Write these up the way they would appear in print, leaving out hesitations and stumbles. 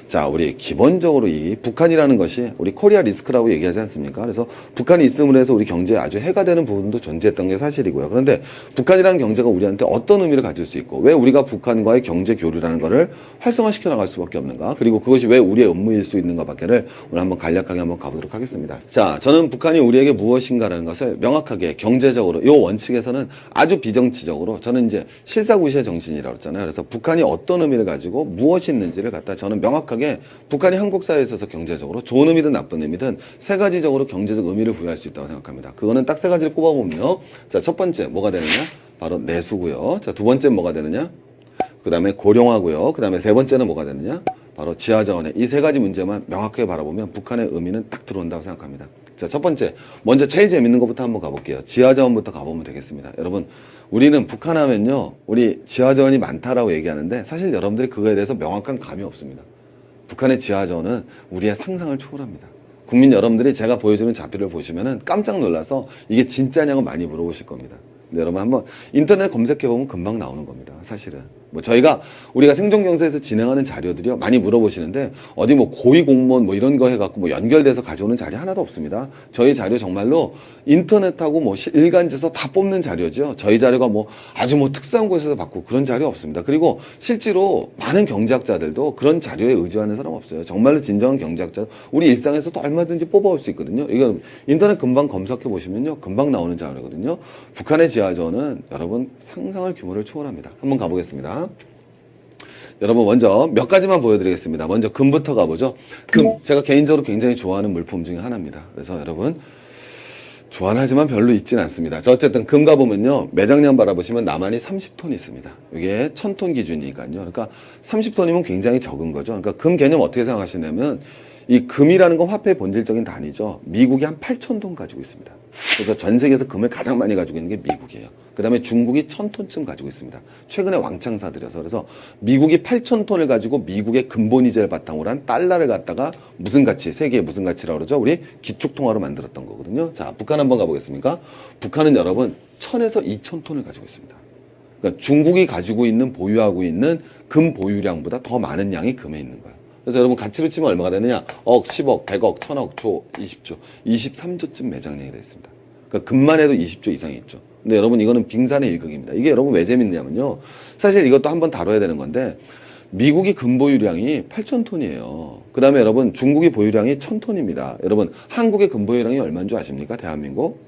자, 우리 기본적으로 이 북한이라는 것이 우리 코리아 리스크라고 얘기하지 않습니까? 그래서 북한이 있음으로 해서 우리 경제에 아주 해가 되는 부분도 존재했던 게 사실이고요. 그런데 북한이라는 경제가 우리한테 어떤 의미를 가질 수 있고 왜 우리가 북한과의 경제 교류라는 것을 활성화시켜 나갈 수밖에 없는가? 그리고 그것이 왜 우리의 업무일 수 있는가밖에를 오늘 한번 간략하게 한번 가보도록 하겠습니다. 자, 저는 북한이 우리에게 무엇인가라는 것을 명확하게 경제적으로 이 원칙에서는 아주 비정치적으로 저는 이제 실사구시의 정신이라고 했잖아요. 그래서 북한이 어떤 의미를 가지고 무엇이 있는지를 갖다 저는 명확하게 북한이 한국 사회에 있어서 경제적으로 좋은 의미든 나쁜 의미든 세 가지적으로 경제적 의미를 부여할 수 있다고 생각합니다. 그거는 딱 세 가지를 꼽아보면요. 자, 첫 번째 뭐가 되느냐? 바로 내수고요. 자, 두 번째 뭐가 되느냐? 그 다음에 고령화고요. 그 다음에 세 번째는 뭐가 되느냐? 바로 지하자원의 이 세 가지 문제만 명확하게 바라보면 북한의 의미는 딱 들어온다고 생각합니다. 자, 첫 번째, 먼저 제일 재밌는 것부터 한번 가볼게요. 지하자원부터 가보면 되겠습니다. 여러분, 우리는 북한 하면요, 우리 지하자원이 많다라고 얘기하는데 사실 여러분들이 그거에 대해서 명확한 감이 없습니다. 북한의 지하자원은 우리의 상상을 초월합니다. 국민 여러분들이 제가 보여주는 자료를 보시면은 깜짝 놀라서 이게 진짜냐고 많이 물어보실 겁니다. 근데 여러분 한번 인터넷 검색해보면 금방 나오는 겁니다. 사실은. 뭐 우리가 생존경제에서 진행하는 자료들이요. 많이 물어보시는데 어디 뭐 고위공무원 뭐 이런 거 해갖고 뭐 연결돼서 가져오는 자료 하나도 없습니다. 저희 자료 정말로 인터넷하고 뭐 일간지에서 다 뽑는 자료죠. 저희 자료가 뭐 아주 뭐 특수한 곳에서 받고 그런 자료 없습니다. 그리고 실제로 많은 경제학자들도 그런 자료에 의지하는 사람 없어요. 정말로 진정한 경제학자 우리 일상에서도 얼마든지 뽑아올 수 있거든요. 이거 인터넷 금방 검색해 보시면요. 금방 나오는 자료거든요. 북한의 지하자원은 여러분 상상할 규모를 초월합니다. 한번 가보겠습니다. 여러분 먼저 몇 가지만 보여드리겠습니다. 먼저 금부터 가보죠. 금, 제가 개인적으로 굉장히 좋아하는 물품 중에 하나입니다. 그래서 여러분 좋아하지만 별로 있지는 않습니다. 자, 어쨌든 금 가보면요. 매장량 바라보시면 남한이 30톤 있습니다. 이게 1000톤 기준이니까요. 그러니까 30톤이면 굉장히 적은 거죠. 그러니까 금 개념 어떻게 생각하시냐면 이 금이라는 건 화폐의 본질적인 단위죠. 미국이 한 8,000톤 가지고 있습니다. 그래서 전 세계에서 금을 가장 많이 가지고 있는 게 미국이에요. 그 다음에 중국이 1000톤쯤 가지고 있습니다. 최근에 왕창 사들여서. 그래서 미국이 8,000톤을 가지고 미국의 근본이자를 바탕으로 한 달러를 갖다가 무슨 가치, 세계의 무슨 가치라고 그러죠? 우리 기축통화로 만들었던 거거든요. 자, 북한 한번 가보겠습니까? 북한은 여러분 1000에서 2000톤을 가지고 있습니다. 그러니까 중국이 가지고 있는 보유하고 있는 금 보유량보다 더 많은 양이 금에 있는 거예요. 그래서 여러분 가치로 치면 얼마가 되느냐? 억, 10억, 100억, 1000억, 조, 20조, 23조쯤 매장량이 되어 있습니다. 그러니까 금만 해도 20조 이상이 있죠. 근데 여러분 이거는 빙산의 일극입니다. 이게 여러분 왜 재밌냐면요. 사실 이것도 한번 다뤄야 되는 건데 미국이 금 보유량이 8,000톤이에요. 그 다음에 여러분 중국이 보유량이 1,000톤입니다. 여러분 한국의 금 보유량이 얼마인 줄 아십니까? 대한민국?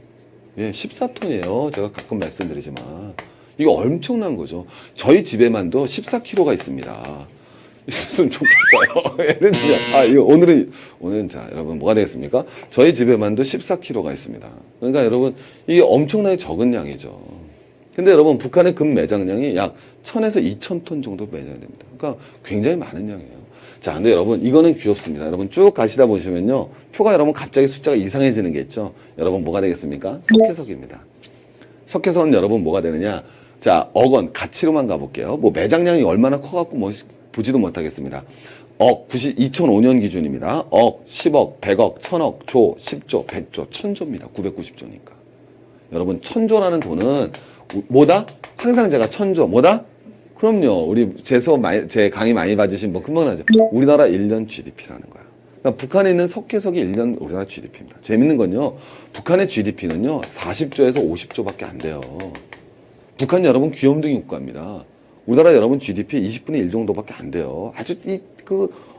예, 14톤이에요. 제가 가끔 말씀드리지만. 이거 엄청난 거죠. 저희 집에만도 14kg가 있습니다. 있었으면 좋겠어요. 예를 들면, 이거 오늘은 자, 여러분 뭐가 되겠습니까? 저희 집에만도 14kg가 있습니다. 그러니까 여러분, 이게 엄청나게 적은 양이죠. 근데 여러분, 북한의 금 매장량이 약 1000에서 2000톤 정도 매장이 됩니다. 그러니까 굉장히 많은 양이에요. 자, 근데 여러분, 이거는 귀엽습니다. 여러분 쭉 가시다 보시면요. 표가 여러분 갑자기 숫자가 이상해지는 게 있죠. 여러분 뭐가 되겠습니까? 석회석입니다. 석회석은 여러분 뭐가 되느냐? 자, 억원, 가치로만 가볼게요. 뭐 매장량이 얼마나 커갖고 뭐, 보지도 못하겠습니다. 억, 2005년 기준입니다. 억, 10억, 100억, 1000억, 조, 10조, 100조, 1000조입니다. 990조니까. 여러분, 1000조라는 돈은 뭐다? 항상 제가 1000조, 뭐다? 그럼요. 우리 제 강의 많이 봐주신 분 금방 나죠. 우리나라 1년 GDP라는 거야. 그러니까 북한에 있는 석회석이 1년 우리나라 GDP입니다. 재밌는 건요. 북한의 GDP는요. 40조에서 50조밖에 안 돼요. 북한 여러분 귀염둥이 국가입니다. 우리나라 여러분 GDP 20분의 1 정도밖에 안 돼요. 아주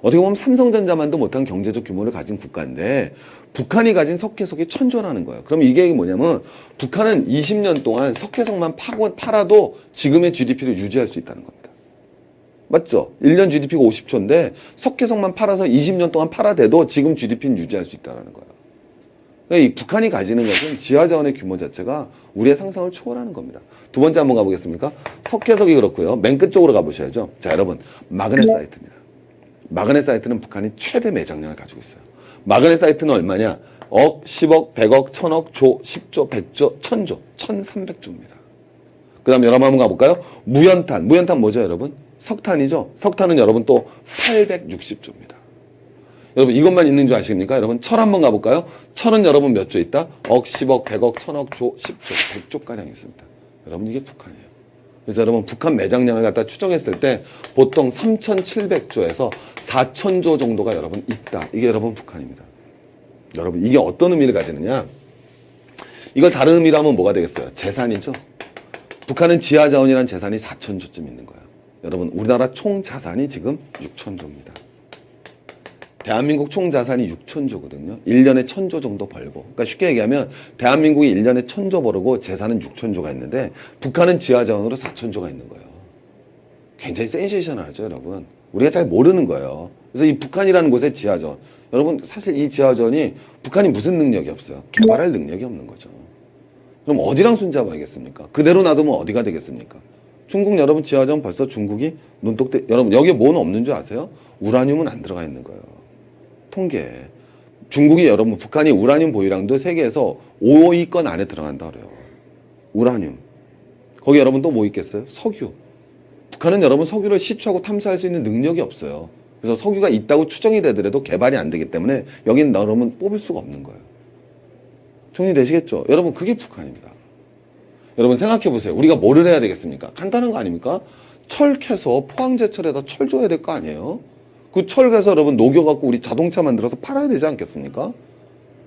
어떻게 보면 삼성전자만도 못한 경제적 규모를 가진 국가인데 북한이 가진 석회석이 1000조라는 거예요. 그럼 이게 뭐냐면 북한은 20년 동안 석회석만 팔아도 지금의 GDP를 유지할 수 있다는 겁니다. 맞죠? 1년 GDP가 50조인데 석회석만 팔아서 20년 동안 팔아대도 지금 GDP는 유지할 수 있다는 거예요. 이 북한이 가지는 것은 지하자원의 규모 자체가 우리의 상상을 초월하는 겁니다. 두 번째 한번 가보겠습니까? 석회석이 그렇고요. 맨 끝쪽으로 가보셔야죠. 자, 여러분 마그네사이트입니다. 마그네사이트는 북한이 최대 매장량을 가지고 있어요. 마그네사이트는 얼마냐? 억, 10억, 100억, 1000억, 조, 10조, 100조, 1000조, 1300조입니다. 그 다음에 여러분 한번 가볼까요? 무연탄. 무연탄 뭐죠 여러분? 석탄이죠. 석탄은 여러분 또 860조입니다. 여러분 이것만 있는 줄 아십니까? 여러분 철 한번 가볼까요? 철은 여러분 몇 조 있다? 억, 10억, 100억, 1000억, 조, 10조, 100조가량 있습니다. 여러분 이게 북한이에요. 그래서 여러분 북한 매장량을 갖다 추정했을 때 보통 3,700조에서 4,000조 정도가 여러분 있다. 이게 여러분 북한입니다. 여러분 이게 어떤 의미를 가지느냐? 이걸 다른 의미로 하면 뭐가 되겠어요? 재산이죠. 북한은 지하자원이라는 재산이 4,000조쯤 있는 거예요. 여러분 우리나라 총 자산이 지금 6,000조입니다. 대한민국 총 자산이 6,000조거든요. 1년에 1,000조 정도 벌고. 그러니까 쉽게 얘기하면 대한민국이 1년에 1,000조 벌고 재산은 6,000조가 있는데 북한은 지하자원으로 4,000조가 있는 거예요. 굉장히 센세이션하죠, 여러분. 우리가 잘 모르는 거예요. 그래서 이 북한이라는 곳의 지하자원. 여러분 사실 이 지하자원이 북한이 무슨 능력이 없어요? 개발할 능력이 없는 거죠. 그럼 어디랑 손잡아야겠습니까? 그대로 놔두면 어디가 되겠습니까? 중국 여러분 지하자원 벌써 중국이 눈독대 여러분 여기에 뭐는 없는 줄 아세요? 우라늄은 안 들어가 있는 거예요. 통계. 중국이 여러분 북한이 우라늄 보유량도 세계에서 5위권 안에 들어간다 그래요. 우라늄. 거기 여러분 또 뭐 있겠어요? 석유. 북한은 여러분 석유를 시추하고 탐사할 수 있는 능력이 없어요. 그래서 석유가 있다고 추정이 되더라도 개발이 안 되기 때문에 여긴 여러분 뽑을 수가 없는 거예요. 정리되시겠죠? 여러분 그게 북한입니다. 여러분 생각해 보세요. 우리가 뭐를 해야 되겠습니까? 간단한 거 아닙니까? 철 캐서 포항제철에다 철 줘야 될 거 아니에요? 그 철 캐서 여러분 녹여갖고 우리 자동차 만들어서 팔아야 되지 않겠습니까?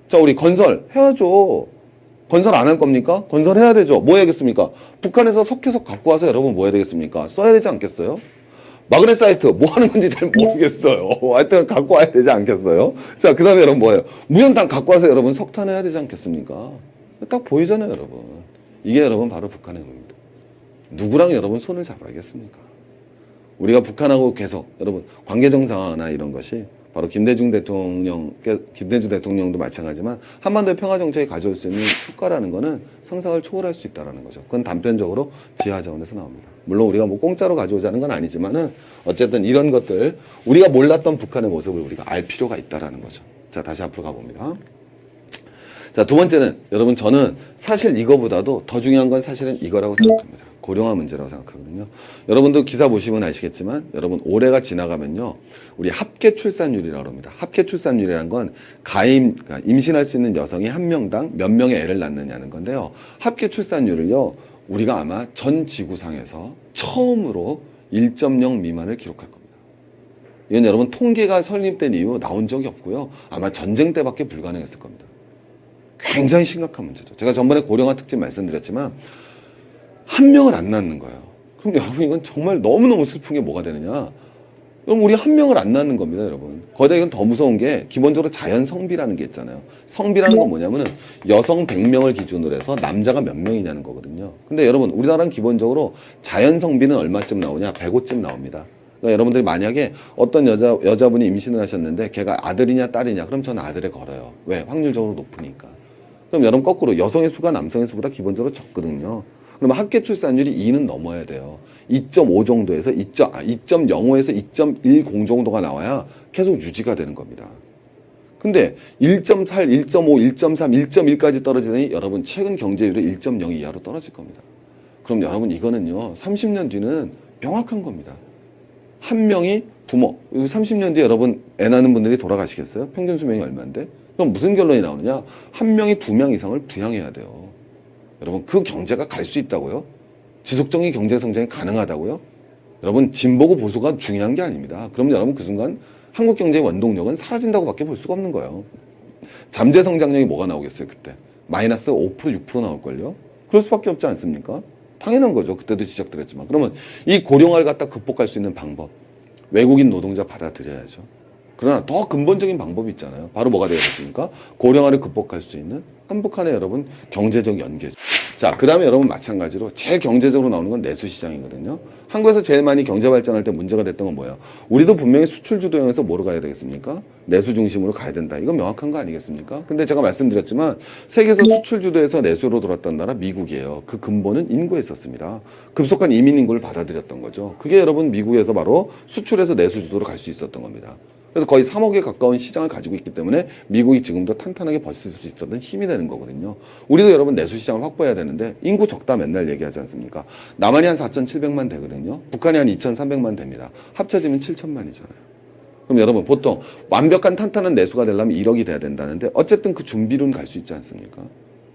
자, 우리 건설 해야죠. 건설 안 할 겁니까? 건설해야 되죠. 뭐 해야겠습니까? 북한에서 석회석 갖고 와서 여러분 뭐 해야 되겠습니까? 써야 되지 않겠어요? 마그네사이트 뭐 하는 건지 잘 모르겠어요. 하여튼 갖고 와야 되지 않겠어요? 자, 그 다음에 여러분 뭐예요? 무연탄 갖고 와서 여러분 석탄 해야 되지 않겠습니까? 딱 보이잖아요, 여러분. 이게 여러분 바로 북한의 의미입니다. 누구랑 여러분 손을 잡아야겠습니까? 우리가 북한하고 계속 여러분 관계 정상화나 이런 것이 바로 김대중 대통령도 마찬가지지만 한반도의 평화 정책이 가져올 수 있는 효과라는 것은 상상을 초월할 수 있다는 거죠. 그건 단편적으로 지하자원에서 나옵니다. 물론 우리가 뭐 공짜로 가져오자는 건 아니지만은 어쨌든 이런 것들 우리가 몰랐던 북한의 모습을 우리가 알 필요가 있다라는 거죠. 자, 다시 앞으로 가봅니다. 자, 두 번째는 여러분 저는 사실 이거보다도 더 중요한 건 사실은 이거라고 생각합니다. 고령화 문제라고 생각하거든요. 여러분도 기사 보시면 아시겠지만 여러분 올해가 지나가면요. 우리 합계 출산율이라고 합니다. 합계 출산율이라는 건 그러니까 임신할 수 있는 여성이 한 명당 몇 명의 애를 낳느냐는 건데요. 합계 출산율을요. 우리가 아마 전 지구상에서 처음으로 1.0 미만을 기록할 겁니다. 이건 여러분 통계가 설립된 이후 나온 적이 없고요. 아마 전쟁 때밖에 불가능했을 겁니다. 굉장히 심각한 문제죠. 제가 전번에 고령화 특집 말씀드렸지만 한 명을 안 낳는 거예요. 그럼 여러분 이건 정말 너무너무 슬픈 게 뭐가 되느냐. 그럼 우리 한 명을 안 낳는 겁니다, 여러분. 거기다 이건 더 무서운 게 기본적으로 자연 성비라는 게 있잖아요. 성비라는 건 뭐냐면은 여성 100명을 기준으로 해서 남자가 몇 명이냐는 거거든요. 근데 여러분 우리나라는 기본적으로 자연 성비는 얼마쯤 나오냐? 105쯤 나옵니다. 그러니까 여러분들이 만약에 어떤 여자분이 임신을 하셨는데 걔가 아들이냐 딸이냐? 그럼 저는 아들에 걸어요. 왜? 확률적으로 높으니까. 그럼 여러분 거꾸로 여성의 수가 남성의 수보다 기본적으로 적거든요. 그러면 합계 출산율이 2는 넘어야 돼요. 2.5 정도에서 2.05에서 2.10 정도가 나와야 계속 유지가 되는 겁니다. 근데 1.4, 1.5, 1.3, 1.1까지 떨어지더니 여러분 최근 경제율이 1.0 이하로 떨어질 겁니다. 그럼 여러분 이거는요. 30년 뒤는 명확한 겁니다. 한 명이 부모, 30년 뒤에 여러분 애 낳는 분들이 돌아가시겠어요? 평균 수명이 얼마인데? 그럼 무슨 결론이 나오느냐? 한 명이 2명 이상을 부양해야 돼요. 여러분 그 경제가 갈 수 있다고요? 지속적인 경제 성장이 가능하다고요? 여러분 진보고 보수가 중요한 게 아닙니다. 그럼 여러분 그 순간 한국 경제의 원동력은 사라진다고 밖에 볼 수가 없는 거예요. 잠재 성장력이 뭐가 나오겠어요 그때? 마이너스 5% 6% 나올걸요? 그럴 수밖에 없지 않습니까? 당연한 거죠. 그때도 지적드렸지만. 그러면 이 고령화를 갖다 극복할 수 있는 방법 외국인 노동자 받아들여야죠. 그러나 더 근본적인 방법이 있잖아요. 바로 뭐가 되겠습니까? 고령화를 극복할 수 있는 한복한의 여러분 경제적 연계죠. 자, 그 다음에 여러분 마찬가지로 제일 경제적으로 나오는 건 내수시장이거든요. 한국에서 제일 많이 경제 발전할 때 문제가 됐던 건 뭐예요? 우리도 분명히 수출 주도형에서 뭐로 가야 되겠습니까? 내수 중심으로 가야 된다. 이건 명확한 거 아니겠습니까? 근데 제가 말씀드렸지만 세계에서 수출 주도에서 내수로 돌았던 나라 미국이에요. 그 근본은 인구에 있었습니다. 급속한 이민 인구를 받아들였던 거죠. 그게 여러분 미국에서 바로 수출에서 내수 주도로 갈 수 있었던 겁니다. 그래서 거의 3억에 가까운 시장을 가지고 있기 때문에 미국이 지금도 탄탄하게 버틸 수 있었던 힘이 되는 거거든요. 우리도 여러분 내수 시장을 확보해야 되는데 인구 적다 맨날 얘기하지 않습니까? 남한이 한 4,700만 되거든요. 북한이 한 2,300만 됩니다. 합쳐지면 7천만이잖아요. 그럼 여러분 보통 완벽한 탄탄한 내수가 되려면 1억이 돼야 된다는데 어쨌든 그 준비로는 갈 수 있지 않습니까?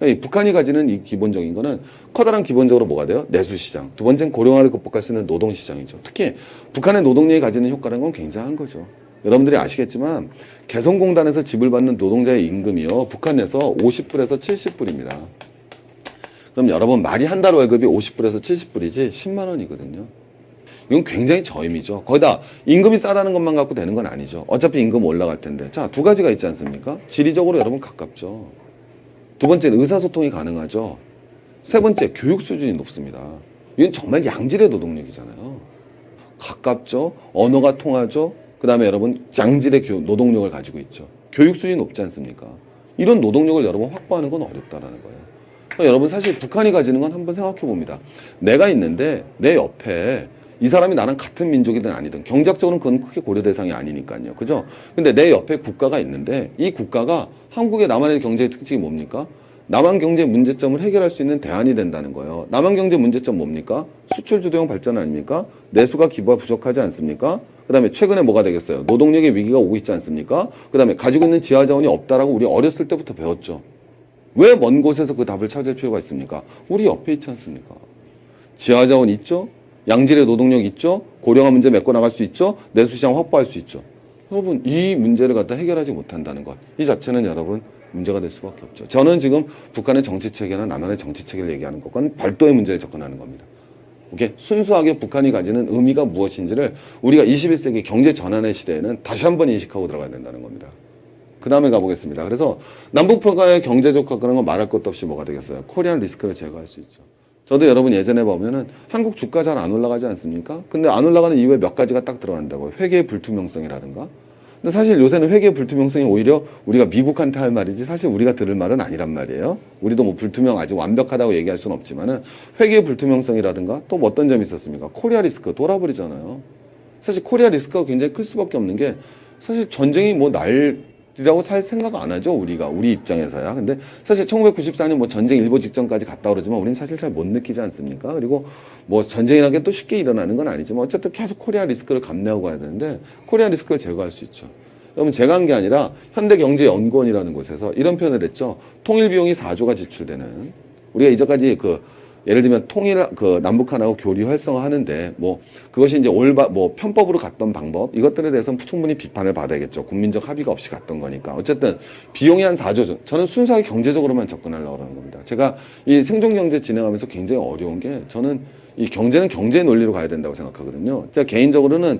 그러니까 이 북한이 가지는 이 기본적인 거는 커다란 기본적으로 뭐가 돼요? 내수시장. 두 번째는 고령화를 극복할 수 있는 노동시장이죠. 특히 북한의 노동력이 가지는 효과라는 건 굉장한 거죠. 여러분들이 아시겠지만 개성공단에서 지불받는 노동자의 임금이요. 북한 내에서 50불에서 70불입니다. 그럼 여러분 말이 한 달 월급이 50불에서 70불이지 10만 원이거든요. 이건 굉장히 저임이죠. 거기다 임금이 싸다는 것만 갖고 되는 건 아니죠. 어차피 임금 올라갈 텐데. 자, 두 가지가 있지 않습니까? 지리적으로 여러분 가깝죠. 두 번째는 의사소통이 가능하죠. 세 번째, 교육 수준이 높습니다. 이건 정말 양질의 노동력이잖아요. 가깝죠. 언어가 통하죠. 그 다음에 여러분 양질의 노동력을 가지고 있죠. 교육 수준이 높지 않습니까? 이런 노동력을 여러분 확보하는 건 어렵다라는 거예요. 그러니까 여러분 사실 북한이 가지는 건 한번 생각해 봅니다. 내가 있는데 내 옆에 이 사람이 나랑 같은 민족이든 아니든 경제학적으로는 그건 크게 고려 대상이 아니니까요. 그죠? 근데 내 옆에 국가가 있는데 이 국가가 한국의 남한의 경제의 특징이 뭡니까? 남한 경제 문제점을 해결할 수 있는 대안이 된다는 거예요. 남한 경제 문제점 뭡니까? 수출 주도형 발전 아닙니까? 내수가 기부가 부족하지 않습니까? 그 다음에 최근에 뭐가 되겠어요? 노동력의 위기가 오고 있지 않습니까? 그 다음에 가지고 있는 지하 자원이 없다라고 우리 어렸을 때부터 배웠죠. 왜 먼 곳에서 그 답을 찾을 필요가 있습니까? 우리 옆에 있지 않습니까? 지하 자원 있죠? 양질의 노동력 있죠? 고령화 문제 메꿔 나갈 수 있죠? 내수시장 확보할 수 있죠? 여러분 이 문제를 갖다 해결하지 못한다는 것, 이 자체는 여러분 문제가 될 수밖에 없죠. 저는 지금 북한의 정치체계나 남한의 정치체계를 얘기하는 것과는 별도의 문제에 접근하는 겁니다. 오케이? 순수하게 북한이 가지는 의미가 무엇인지를 우리가 21세기 경제 전환의 시대에는 다시 한번 인식하고 들어가야 된다는 겁니다. 그 다음에 가보겠습니다. 그래서 남북한의 경제적 그런 거 말할 것도 없이 뭐가 되겠어요? 코리안 리스크를 제거할 수 있죠. 저도 여러분 예전에 보면은 한국 주가 잘 안 올라가지 않습니까? 근데 안 올라가는 이유에 몇 가지가 딱 들어간다고요. 회계의 불투명성이라든가. 근데 사실 요새는 회계의 불투명성이 오히려 우리가 미국한테 할 말이지 사실 우리가 들을 말은 아니란 말이에요. 우리도 뭐 불투명 아직 완벽하다고 얘기할 수는 없지만은 회계의 불투명성이라든가 또 뭐 어떤 점이 있었습니까? 코리아 리스크 돌아버리잖아요. 사실 코리아 리스크가 굉장히 클 수밖에 없는 게 사실 전쟁이 뭐 날이라고 살 생각 안 하죠. 우리 입장에서야. 근데 사실 1994년 뭐 전쟁 일보 직전까지 갔다 오르지만 우리는 사실 잘 못 느끼지 않습니까? 그리고 뭐 전쟁이라는 게 또 쉽게 일어나는 건 아니지만 어쨌든 계속 코리아 리스크를 감내하고 가야 되는데 코리아 리스크를 제거할 수 있죠. 여러분 제가 한 게 아니라 현대경제연구원이라는 곳에서 이런 표현을 했죠. 통일 비용이 4조가 지출되는, 우리가 이제까지 예를 들면 남북한하고 교류 활성화하는데 뭐 그것이 이제 편법으로 갔던 방법, 이것들에 대해서는 충분히 비판을 받아야겠죠. 국민적 합의가 없이 갔던 거니까. 어쨌든 비용이 한 4조. 저는 순수하게 경제적으로만 접근하려고 하는 겁니다. 제가 이 생존 경제 진행하면서 굉장히 어려운 게, 저는 이 경제는 경제의 논리로 가야 된다고 생각하거든요. 제가 개인적으로는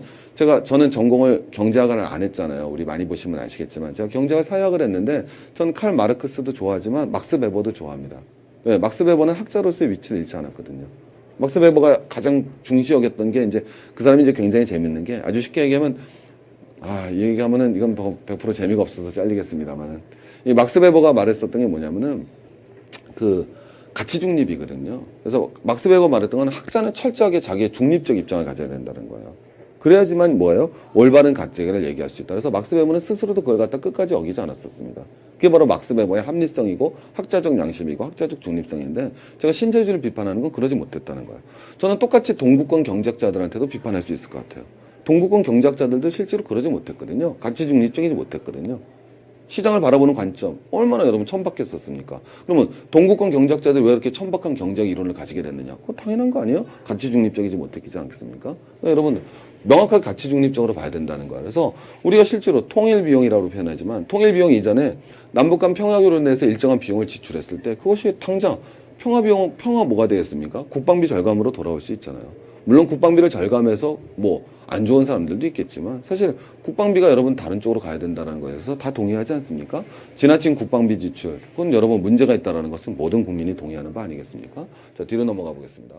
저는 전공을 경제학을 안 했잖아요. 우리 많이 보시면 아시겠지만 제가 경제학 사회학을 했는데 전 칼 마르크스도 좋아하지만 막스 베버도 좋아합니다. 네, 막스 베버는 학자로서의 위치를 잃지 않았거든요. 막스 베버가 가장 중시 여겼던 게 이제 그 사람이 이제 굉장히 재밌는 게, 아주 쉽게 얘기하면 이 얘기하면은 이건 100% 재미가 없어서 잘리겠습니다만은, 이 막스 베버가 말했었던 게 뭐냐면은 가치 중립이거든요. 그래서 막스 베버 말했던 건 학자는 철저하게 자기의 중립적 입장을 가져야 된다는 거예요. 그래야지만 뭐예요? 올바른 가치를 얘기할 수 있다. 그래서 막스 베버는 스스로도 그걸 갖다 끝까지 어기지 않았었습니다. 그게 바로 막스 베버의 합리성이고 학자적 양심이고 학자적 중립성인데, 제가 신재주를 비판하는 건 그러지 못했다는 거예요. 저는 똑같이 동구권 경제학자들한테도 비판할 수 있을 것 같아요. 동구권 경제학자들도 실제로 그러지 못했거든요. 가치 중립적이지 못했거든요. 시장을 바라보는 관점 얼마나 여러분 천박했었습니까? 그러면 동구권 경제학자들이 왜 이렇게 천박한 경제학 이론을 가지게 됐느냐? 그거 당연한 거 아니에요? 가치 중립적이지 못했지 않겠습니까? 그러니까 여러분 명확하게 가치 중립적으로 봐야 된다는 거예요. 그래서 우리가 실제로 통일 비용이라고 표현하지만, 통일 비용 이전에 남북 간 평화 교류에 대해서 일정한 비용을 지출했을 때 그것이 당장 평화 뭐가 되겠습니까? 국방비 절감으로 돌아올 수 있잖아요. 물론 국방비를 절감해서 뭐 안 좋은 사람들도 있겠지만 사실 국방비가 여러분 다른 쪽으로 가야 된다는 거에서 다 동의하지 않습니까? 지나친 국방비 지출, 그건 여러분 문제가 있다는 것은 모든 국민이 동의하는 바 아니겠습니까? 자, 뒤로 넘어가 보겠습니다.